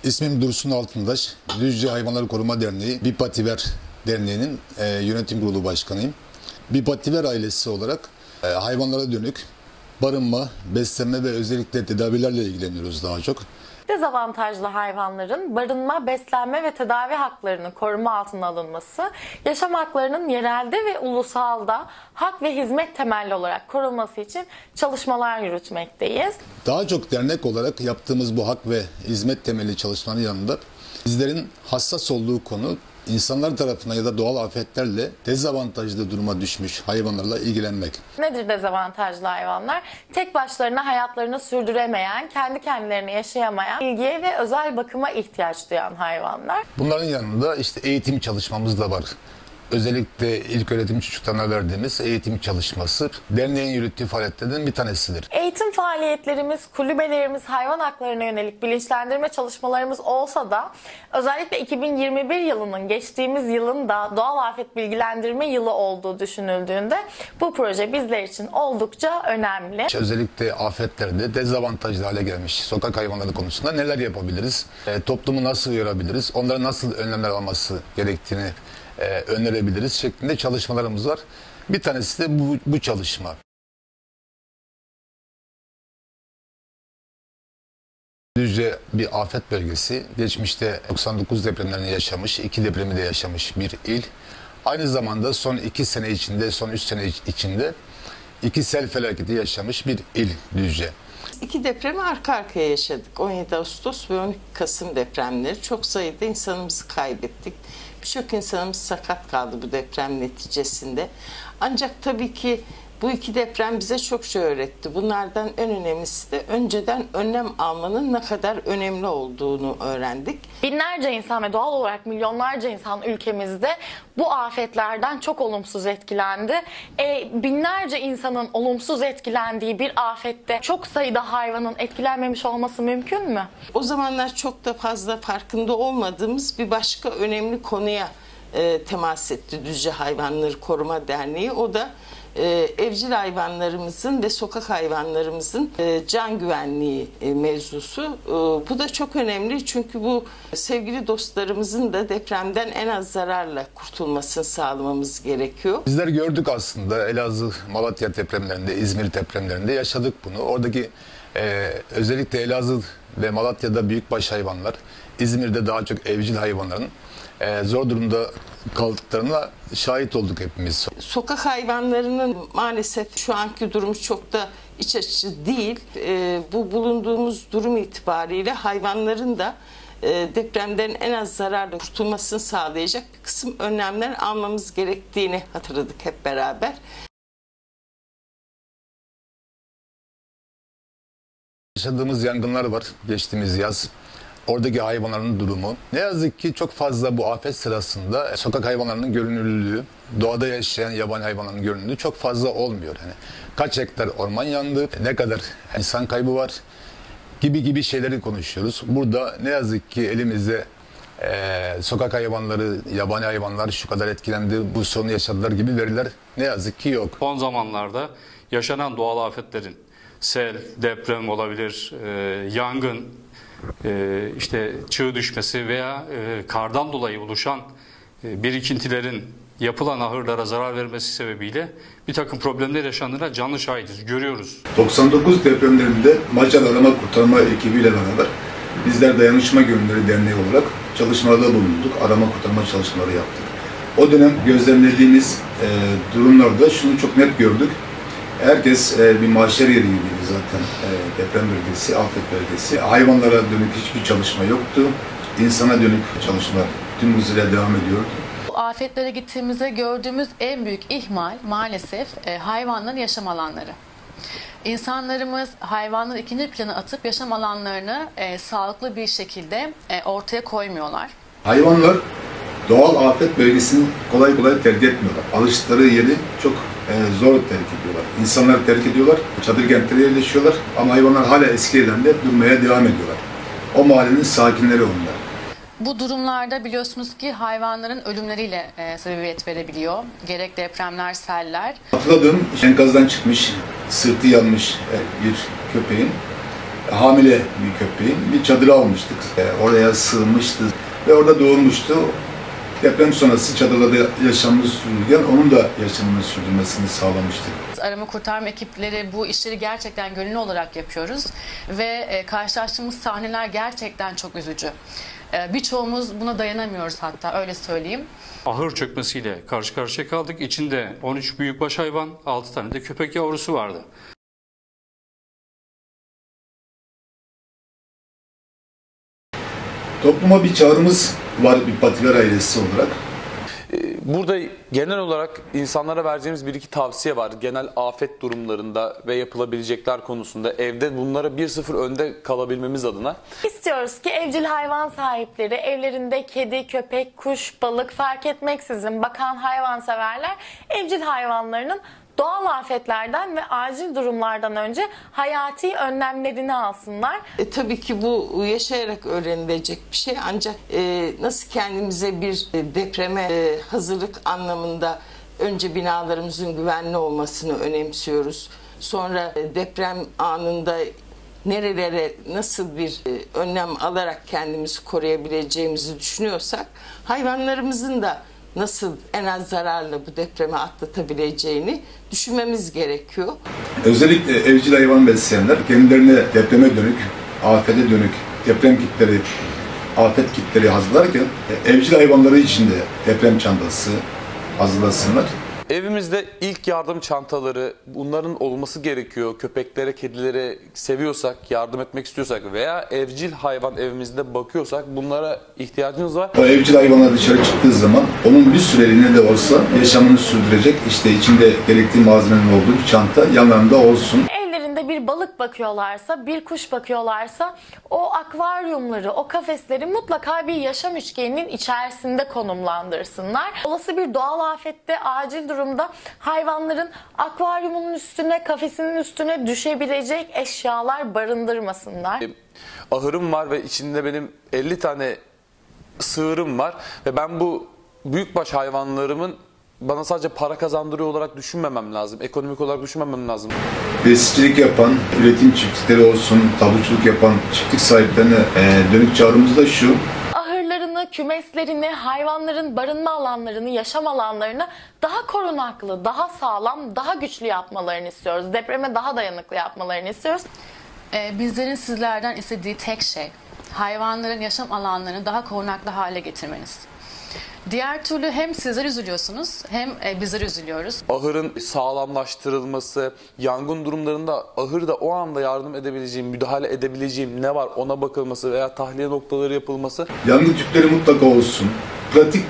İsmim Dursun Altındaş. Düzce Hayvanları Koruma Derneği, Bipativer Derneği'nin yönetim kurulu başkanıyım. Bipativer ailesi olarak hayvanlara dönük barınma, beslenme ve özellikle tedavilerle ilgileniyoruz daha çok. Dezavantajlı hayvanların barınma, beslenme ve tedavi haklarının koruma altına alınması, yaşam haklarının yerelde ve ulusalda hak ve hizmet temelli olarak korunması için çalışmalar yürütmekteyiz. Daha çok dernek olarak yaptığımız bu hak ve hizmet temelli çalışmaların yanında bizlerin hassas olduğu konu insanlar tarafından ya da doğal afetlerle dezavantajlı duruma düşmüş hayvanlarla ilgilenmek. Nedir dezavantajlı hayvanlar? Tek başlarına hayatlarını sürdüremeyen, kendi kendilerini yaşayamayan, ilgiye ve özel bakıma ihtiyaç duyan hayvanlar. Bunların yanında işte eğitim çalışmamız da var. Özellikle ilköğretim çocuklarına verdiğimiz eğitim çalışması derneğin yürüttüğü faaliyetlerden bir tanesidir. Eğitim faaliyetlerimiz, kulübelerimiz, hayvan haklarına yönelik bilinçlendirme çalışmalarımız olsa da özellikle 2021 yılının geçtiğimiz yılın da doğal afet bilgilendirme yılı olduğu düşünüldüğünde bu proje bizler için oldukça önemli. Özellikle afetlerde dezavantajlı hale gelmiş sokak hayvanları konusunda neler yapabiliriz? Toplumu nasıl uyarabiliriz? Onlara nasıl önlemler alması gerektiğini önerebiliriz şeklinde çalışmalarımız var. Bir tanesi de bu çalışma. Düzce bir afet bölgesi. Geçmişte 99 depremlerini yaşamış, 2 depremi de yaşamış bir il. Aynı zamanda son 2 sene içinde, son 3 sene içinde 2 sel felaketi yaşamış bir il Düzce. 2 depremi arka arkaya yaşadık. 17 Ağustos ve 12 Kasım depremleri. Çok sayıda insanımızı kaybettik. Birçok insanımız sakat kaldı bu deprem neticesinde. Ancak tabii ki bu 2 deprem bize çok şey öğretti. Bunlardan en önemlisi de önceden önlem almanın ne kadar önemli olduğunu öğrendik. Binlerce insan ve doğal olarak milyonlarca insan ülkemizde bu afetlerden çok olumsuz etkilendi. Binlerce insanın olumsuz etkilendiği bir afette çok sayıda hayvanın etkilenmemiş olması mümkün mü? O zamanlar çok da fazla farkında olmadığımız bir başka önemli konuya temas etti Düzce Hayvanları Koruma Derneği. O da evcil hayvanlarımızın ve sokak hayvanlarımızın can güvenliği mevzusu. Bu da çok önemli çünkü bu sevgili dostlarımızın da depremden en az zararla kurtulmasını sağlamamız gerekiyor. Bizler gördük aslında Elazığ, Malatya depremlerinde, İzmir depremlerinde yaşadık bunu. Oradaki özellikle Elazığ ve Malatya'da büyükbaş hayvanlar, İzmir'de daha çok evcil hayvanların zor durumda kaldıklarına şahit olduk hepimiz. Sokak hayvanlarının maalesef şu anki durumu çok da iç açıcı değil. Bu bulunduğumuz durum itibariyle hayvanların da depremden en az zararla kurtulmasını sağlayacak bir kısım önlemler almamız gerektiğini hatırladık hep beraber. Yaşadığımız yangınlar var geçtiğimiz yaz. Oradaki hayvanların durumu. Ne yazık ki çok fazla bu afet sırasında sokak hayvanlarının görünürlüğü, doğada yaşayan yabani hayvanların görünürlüğü çok fazla olmuyor. Yani kaç hektar orman yandı, ne kadar insan kaybı var gibi şeyleri konuşuyoruz. Burada ne yazık ki elimizde sokak hayvanları, yabani hayvanlar şu kadar etkilendi, bu sorunu yaşadılar gibi veriler ne yazık ki yok. Son zamanlarda yaşanan doğal afetlerin sel, deprem olabilir, yangın, işte çığ düşmesi veya kardan dolayı oluşan birikintilerin yapılan ahırlara zarar vermesi sebebiyle bir takım problemler yaşandığına canlı şahidiz, görüyoruz. 99 depremlerinde Macar Arama Kurtarma ekibiyle beraber bizler Dayanışma Gönülleri Derneği olarak çalışmalarda bulunduk, arama kurtarma çalışmaları yaptık. O dönem gözlemlediğimiz durumlarda şunu çok net gördük. Herkes bir mahşer yeri gibiydi zaten deprem bölgesi, afet bölgesi. Hayvanlara dönük hiçbir çalışma yoktu. İnsana dönük çalışmalar tüm hızıyla devam ediyordu. Afetlere gittiğimizde gördüğümüz en büyük ihmal maalesef hayvanların yaşam alanları. İnsanlarımız hayvanları ikinci plana atıp yaşam alanlarını sağlıklı bir şekilde ortaya koymuyorlar. Hayvanlar doğal afet bölgesini kolay kolay terk etmiyorlar. Alıştıkları yeri çok zor terk ediyorlar. İnsanlar terk ediyorlar, çadır kentlere yerleşiyorlar ama hayvanlar hala eski yerlerinde durmaya devam ediyorlar. O mahallenin sakinleri onlar. Bu durumlarda biliyorsunuz ki hayvanların ölümleriyle sebebiyet verebiliyor. Gerek depremler, seller. Hatırladığım enkazdan çıkmış, sırtı yanmış bir köpeğin hamile bir köpeğin bir çadıra almıştık. Oraya sığınmıştı ve orada doğurmuştu. Deprem sonrası çadırda yaşamını sürdürürken onun da yaşamını sürdürmesini sağlamıştık. Arama kurtarma ekipleri bu işleri gerçekten gönüllü olarak yapıyoruz ve karşılaştığımız sahneler gerçekten çok üzücü. Birçoğumuz buna dayanamıyoruz, hatta öyle söyleyeyim. Ahır çökmesiyle karşı karşıya kaldık. İçinde 13 büyükbaş hayvan, 6 tane de köpek yavrusu vardı. Topluma bir çağrımız var bir Patiler ailesi olarak. Burada genel olarak insanlara vereceğimiz bir iki tavsiye var. Genel afet durumlarında ve yapılabilecekler konusunda evde bunlara 1-0 önde kalabilmemiz adına. İstiyoruz ki evcil hayvan sahipleri evlerinde kedi, köpek, kuş, balık fark etmeksizin bakan hayvanseverler evcil hayvanlarının doğal afetlerden ve acil durumlardan önce hayati önlemlerini alsınlar. Tabii ki bu yaşayarak öğrenilecek bir şey, ancak nasıl kendimize bir depreme hazırlık anlamında önce binalarımızın güvenli olmasını önemsiyoruz. Sonra deprem anında nerelere nasıl bir önlem alarak kendimizi koruyabileceğimizi düşünüyorsak, hayvanlarımızın da nasıl en az zararla bu depremi atlatabileceğini düşünmemiz gerekiyor. Özellikle evcil hayvan besleyenler kendilerine depreme dönük, afete dönük deprem kitleri, afet kitleri hazırlarken evcil hayvanları için de deprem çantası hazırlasınlar. Evimizde ilk yardım çantaları, bunların olması gerekiyor. Köpeklere, kedilere seviyorsak, yardım etmek istiyorsak veya evcil hayvan evimizde bakıyorsak bunlara ihtiyacımız var. O evcil hayvanlar dışarı çıktığı zaman onun bir süreliğine de olsa yaşamını sürdürecek, işte içinde gerekli malzemenin olduğu bir çanta yanlarında olsun. Evlerinde bir balık bakıyorlarsa, bir kuş bakıyorlarsa o akvaryumları, o kafesleri mutlaka bir yaşam üçgeninin içerisinde konumlandırsınlar. Olası bir doğal afette, acil durumda hayvanların akvaryumunun üstüne, kafesinin üstüne düşebilecek eşyalar barındırmasınlar. Ahırım var ve içinde benim 50 tane sığırım var ve ben bu büyükbaş hayvanlarımın bana sadece para kazandırıyor olarak düşünmemem lazım. Ekonomik olarak düşünmemem lazım. Besicilik yapan, üretim çiftlikleri olsun, tavukçuluk yapan çiftlik sahiplerine dönük çağrımız da şu. Ahırlarını, kümeslerini, hayvanların barınma alanlarını, yaşam alanlarını daha korunaklı, daha sağlam, daha güçlü yapmalarını istiyoruz. Depreme daha dayanıklı yapmalarını istiyoruz. Bizlerin sizlerden istediği tek şey hayvanların yaşam alanlarını daha korunaklı hale getirmeniz. Diğer türlü hem sizler üzülüyorsunuz hem bizler üzülüyoruz. Ahırın sağlamlaştırılması, yangın durumlarında ahırda o anda yardım edebileceğim, müdahale edebileceğim ne var ona bakılması veya tahliye noktaları yapılması. Yangın tüpleri mutlaka olsun. Pratik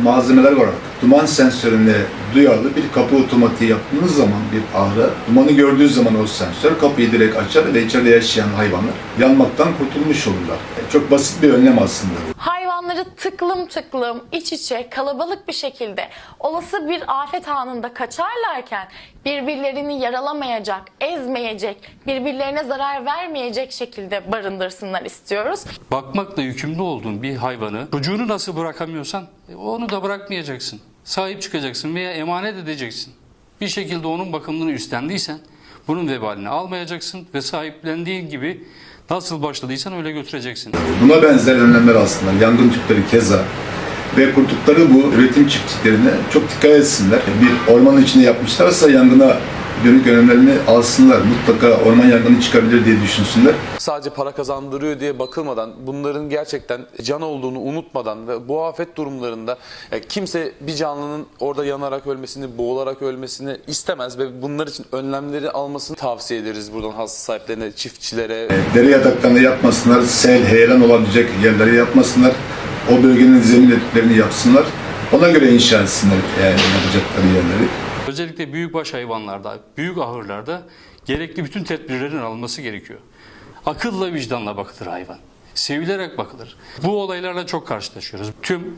malzemeler var artık. Duman sensörüne duyarlı bir kapı otomatiği yaptığınız zaman bir ahıra, dumanı gördüğü zaman o sensör kapıyı direkt açar ve içeride yaşayan hayvanlar yanmaktan kurtulmuş olurlar. Çok basit bir önlem aslında. Hayvanları tıklım tıklım, iç içe, kalabalık bir şekilde olası bir afet anında kaçarlarken birbirlerini yaralamayacak, ezmeyecek, birbirlerine zarar vermeyecek şekilde barındırsınlar istiyoruz. Bakmakla yükümlü olduğun bir hayvanı, çocuğunu nasıl bırakamıyorsan onu da bırakmayacaksın. Sahip çıkacaksın veya emanet edeceksin. Bir şekilde onun bakımını üstlendiysen bunun vebalini almayacaksın ve sahiplendiğin gibi nasıl başladıysan öyle götüreceksin. Buna benzer önlemler aslında. Yangın tüpleri keza ve kurdukları bu üretim çiftliklerine çok dikkat etsinler. Bir ormanın içinde yapmışlarsa yangına dönük önlemlerini alsınlar. Mutlaka orman yangını çıkabilir diye düşünsünler. Sadece para kazandırıyor diye bakılmadan, bunların gerçekten can olduğunu unutmadan ve bu afet durumlarında kimse bir canlının orada yanarak ölmesini, boğularak ölmesini istemez ve bunlar için önlemleri almasını tavsiye ederiz buradan hasta sahiplerine, çiftçilere. Dere yataklarını yapmasınlar, sel, heyelan olabilecek yerleri yapmasınlar. O bölgenin zemin etütlerini yapsınlar. Ona göre inşa etsinler yapacakları yerleri. Özellikle büyükbaş hayvanlarda, büyük ahırlarda gerekli bütün tedbirlerin alınması gerekiyor. Akılla, vicdanla bakılır hayvan. Sevilerek bakılır. Bu olaylarla çok karşılaşıyoruz. Tüm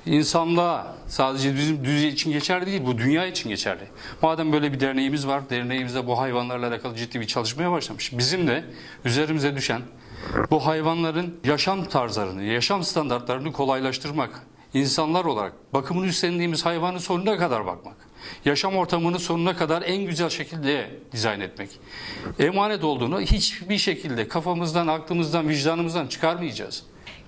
insanlığa, sadece bizim dünya için geçerli değil, bu dünya için geçerli. Madem böyle bir derneğimiz var, derneğimizde bu hayvanlarla alakalı ciddi bir çalışmaya başlamış. Bizim de üzerimize düşen bu hayvanların yaşam tarzlarını, yaşam standartlarını kolaylaştırmak. İnsanlar olarak bakımını üstlendiğimiz hayvanın sonuna kadar bakmak. yaşam ortamını sonuna kadar en güzel şekilde dizayn etmek. Emanet olduğunu hiçbir şekilde kafamızdan, aklımızdan, vicdanımızdan çıkarmayacağız.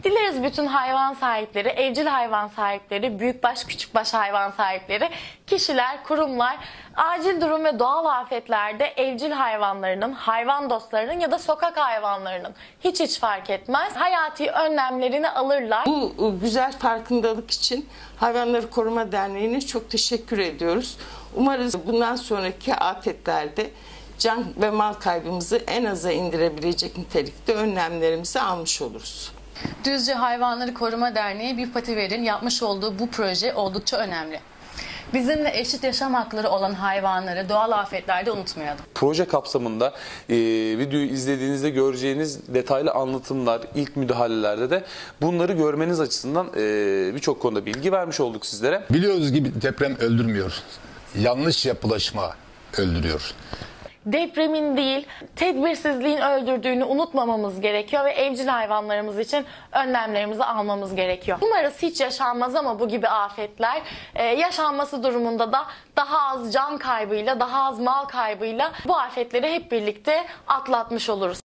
Dileriz bütün hayvan sahipleri, evcil hayvan sahipleri, büyükbaş küçükbaş hayvan sahipleri, kişiler, kurumlar acil durum ve doğal afetlerde evcil hayvanlarının, hayvan dostlarının ya da sokak hayvanlarının hiç fark etmez hayati önlemlerini alırlar. Bu güzel farkındalık için Hayvanları Koruma Derneği'ne çok teşekkür ediyoruz. Umarız bundan sonraki afetlerde can ve mal kaybımızı en aza indirebilecek nitelikte önlemlerimizi almış oluruz. Düzce Hayvanları Koruma Derneği Bir Pati Ver'in yapmış olduğu bu proje oldukça önemli. Bizimle eşit yaşam hakları olan hayvanları doğal afetlerde unutmayalım. Proje kapsamında videoyu izlediğinizde göreceğiniz detaylı anlatımlar, ilk müdahalelerde de bunları görmeniz açısından birçok konuda bilgi vermiş olduk sizlere. Biliyoruz ki deprem öldürmüyor. Yanlış yapılaşma öldürüyor. Depremin değil, tedbirsizliğin öldürdüğünü unutmamamız gerekiyor ve evcil hayvanlarımız için önlemlerimizi almamız gerekiyor. Umarız hiç yaşanmaz ama bu gibi afetler yaşanması durumunda da daha az can kaybıyla, daha az mal kaybıyla bu afetleri hep birlikte atlatmış oluruz.